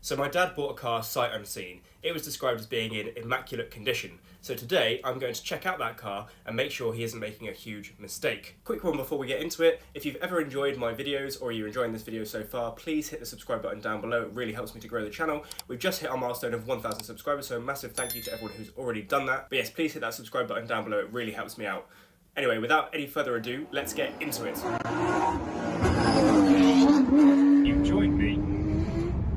So my dad bought a car sight unseen. It was described as being in immaculate condition. So today I'm going to check out that car and make sure he isn't making a huge mistake. Quick one before we get into it. If you've ever enjoyed my videos or you're enjoying this video so far, please hit the subscribe button down below. It really helps me to grow the channel. We've just hit our milestone of 1,000 subscribers, so a massive thank you to everyone who's already done that. But yes, please hit that subscribe button down below. It really helps me out. Anyway, without any further ado, let's get into it. You joined me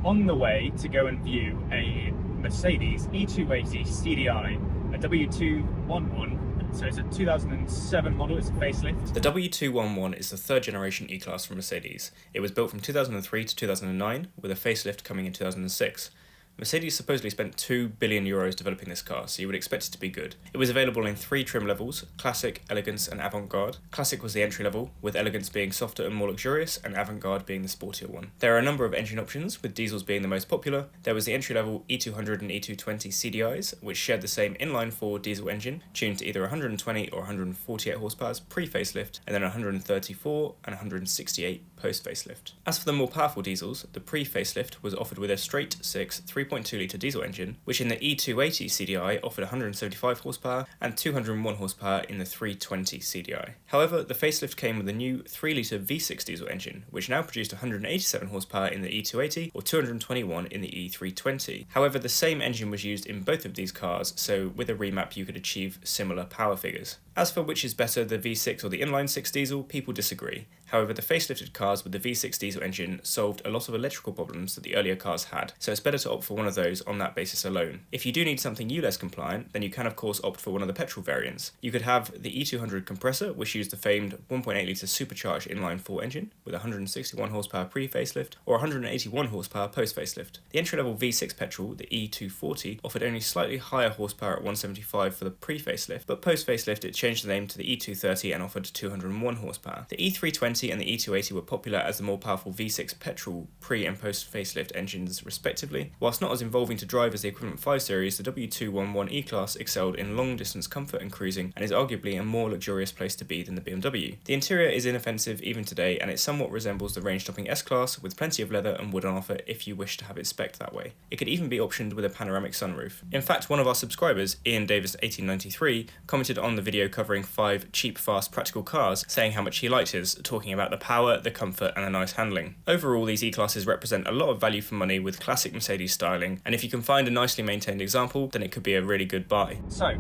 on the way to go and view a Mercedes E280 CDI, a W211, so it's a 2007 model, it's a facelift. The W211 is the third generation E-Class from Mercedes. It was built from 2003 to 2009, with a facelift coming in 2006. Mercedes supposedly spent €2 billion developing this car, so you would expect it to be good. It was available in 3 trim levels: Classic, Elegance and Avant-Garde. Classic was the entry level, with Elegance being softer and more luxurious, and Avant-Garde being the sportier one. There are a number of engine options, with diesels being the most popular. There was the entry level E200 and E220 CDIs, which shared the same inline-4 diesel engine, tuned to either 120 or 148 horsepower pre-facelift, and then 134 and 168 post-facelift. As for the more powerful diesels, the pre-facelift was offered with a straight 6 3.2 litre diesel engine, which in the E280 CDI offered 175 horsepower and 201 horsepower in the 320 CDI. However, the facelift came with a new 3 litre V6 diesel engine, which now produced 187 horsepower in the E280 or 221 in the E320. However, the same engine was used in both of these cars, so with a remap you could achieve similar power figures. As for which is better, the V6 or the inline-6 diesel, people disagree. However, the facelifted cars with the V6 diesel engine solved a lot of electrical problems that the earlier cars had, so it's better to opt for one of those on that basis alone. If you do need something ULEZ compliant, then you can of course opt for one of the petrol variants. You could have the E200 compressor, which used the famed 1.8 litre supercharged inline-4 engine with 161 horsepower pre-facelift or 181 horsepower post-facelift. The entry-level V6 petrol, the E240, offered only slightly higher horsepower at 175 for the pre-facelift, but post-facelift it changed the name to the E230 and offered 201 horsepower. The E320 and the E280 were popular as the more powerful V6 petrol pre- and post-facelift engines respectively. Whilst not as involving to drive as the equivalent 5 Series, the W211 E-Class excelled in long-distance comfort and cruising and is arguably a more luxurious place to be than the BMW. The interior is inoffensive even today, and it somewhat resembles the range-topping S-Class, with plenty of leather and wood on offer if you wish to have it spec'd that way. It could even be optioned with a panoramic sunroof. In fact, one of our subscribers, Ian Davis 1893, commented on the video covering 5 cheap, fast, practical cars, saying how much he liked his, talking about the power, the comfort and the nice handling. Overall, these E-Classes represent a lot of value for money with classic Mercedes styling, and if you can find a nicely maintained example, then it could be a really good buy. So,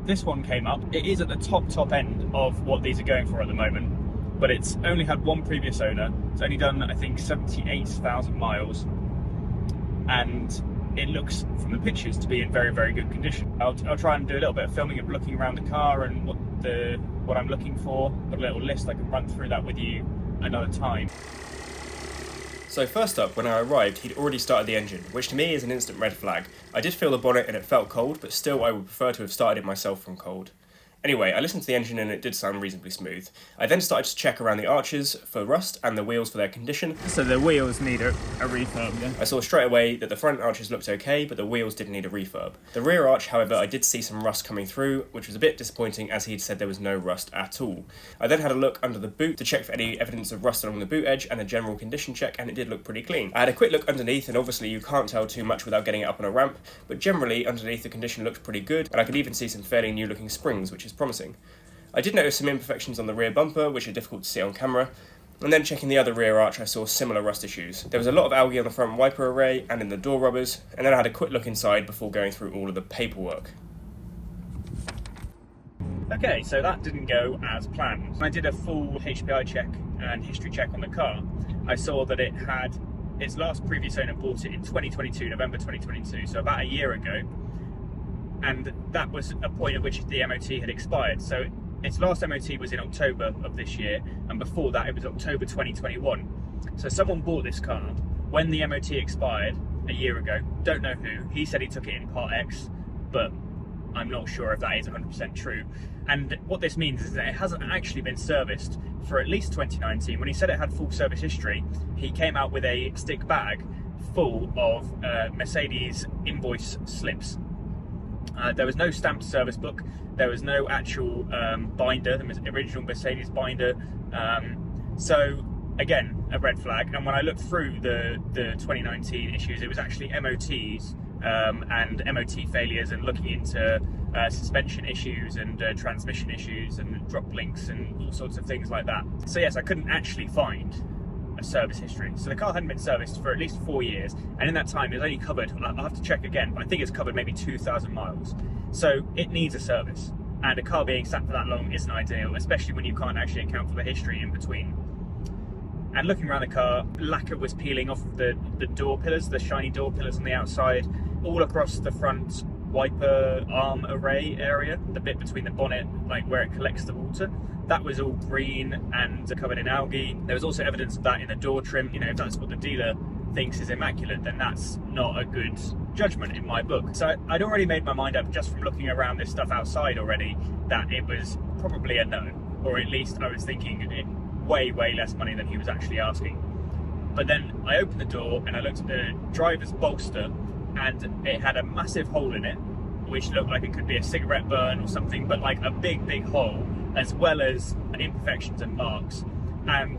this one came up. It is at the top end of what these are going for at the moment, but it's only had one previous owner. It's only done, I think, 78,000 miles, and it looks from the pictures to be in very, very good condition. I'll try and do a little bit of filming of looking around the car and what I'm looking for. Got a little list, I can run through that with you another time. So first up, when I arrived, he'd already started the engine, which to me is an instant red flag. I did feel the bonnet and it felt cold, but still I would prefer to have started it myself from cold. Anyway, I listened to the engine and it did sound reasonably smooth. I then started to check around the arches for rust and the wheels for their condition. So the wheels need a refurb, yeah? I saw straight away that the front arches looked okay, but the wheels did need a refurb. The rear arch, however, I did see some rust coming through, which was a bit disappointing as he'd said there was no rust at all. I then had a look under the boot to check for any evidence of rust along the boot edge and a general condition check, and it did look pretty clean. I had a quick look underneath, and obviously you can't tell too much without getting it up on a ramp, but generally underneath the condition looked pretty good, and I could even see some fairly new looking springs, which is promising. I did notice some imperfections on the rear bumper, which are difficult to see on camera, and then checking the other rear arch I saw similar rust issues. There was a lot of algae on the front wiper array and in the door rubbers, and then I had a quick look inside before going through all of the paperwork. Okay, so that didn't go as planned. I did a full HPI check and history check on the car. I saw that it had, its last previous owner bought it in 2022, November 2022, so about a year ago, and that was a point at which the MOT had expired. So its last MOT was in October of this year, and before that it was October 2021. So someone bought this car when the MOT expired a year ago. Don't know who. He said he took it in Part X, but I'm not sure if that is 100% true. And what this means is that it hasn't actually been serviced for at least 2019. When he said it had full service history, he came out with a stick bag full of Mercedes invoice slips. There was no stamped service book. There was no actual binder, the original Mercedes binder. So again, a red flag. And when I looked through the 2019 issues, it was actually MOTs and MOT failures, and looking into suspension issues and transmission issues and drop links and all sorts of things like that. So yes, I couldn't actually find a service history. So the car hadn't been serviced for at least 4 years, and in that time it's only covered, I'll have to check again, but I think it's covered maybe 2,000 miles. So it needs a service, and a car being sat for that long isn't ideal, especially when you can't actually account for the history in between. And looking around the car, lacquer was peeling off the door pillars, the shiny door pillars on the outside, all across the front wiper arm array area, the bit between the bonnet, like where it collects the water. That was all green and covered in algae. There was also evidence of that in the door trim. You know, if that's what the dealer thinks is immaculate, then that's not a good judgment in my book. So I'd already made my mind up just from looking around this stuff outside already that it was probably a no, or at least I was thinking it way less money than he was actually asking. But then I opened the door and I looked at the driver's bolster, and it had a massive hole in it, which looked like it could be a cigarette burn or something, but like a big hole, as well as imperfections and marks. And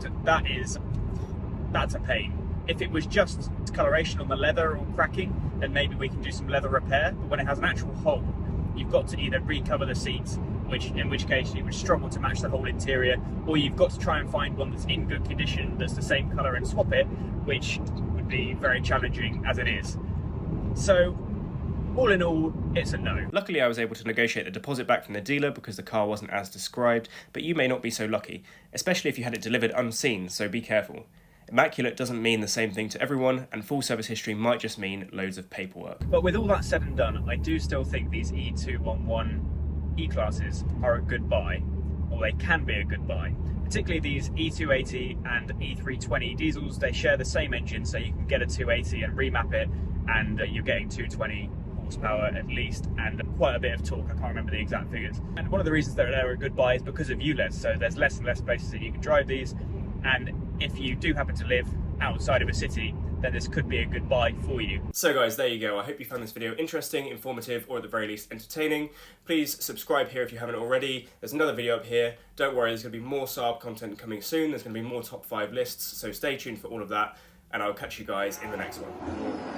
that's a pain. If it was just coloration on the leather or cracking, then maybe we can do some leather repair. But when it has an actual hole, you've got to either recover the seats, in which case you would struggle to match the whole interior, or you've got to try and find one that's in good condition, that's the same colour, and swap it, which would be very challenging as it is. So, all in all, it's a no. Luckily, I was able to negotiate the deposit back from the dealer because the car wasn't as described, but you may not be so lucky, especially if you had it delivered unseen, so be careful. Immaculate doesn't mean the same thing to everyone, and full service history might just mean loads of paperwork. But with all that said and done, I do still think these E211 E-Classes are a good buy, or they can be a good buy. Particularly these E280 and E320 diesels, they share the same engine, so you can get a 280 and remap it, and you're getting 220 horsepower at least, and quite a bit of torque. I can't remember the exact figures. And one of the reasons that they're a good buy is because of ULEZ, so there's less and less places that you can drive these, and if you do happen to live outside of a city, then this could be a good buy for you. So guys, there you go. I hope you found this video interesting, informative, or at the very least entertaining. Please subscribe here if you haven't already. There's another video up here. Don't worry, there's going to be more Saab content coming soon. There's going to be more top 5 lists, so stay tuned for all of that, and I'll catch you guys in the next one.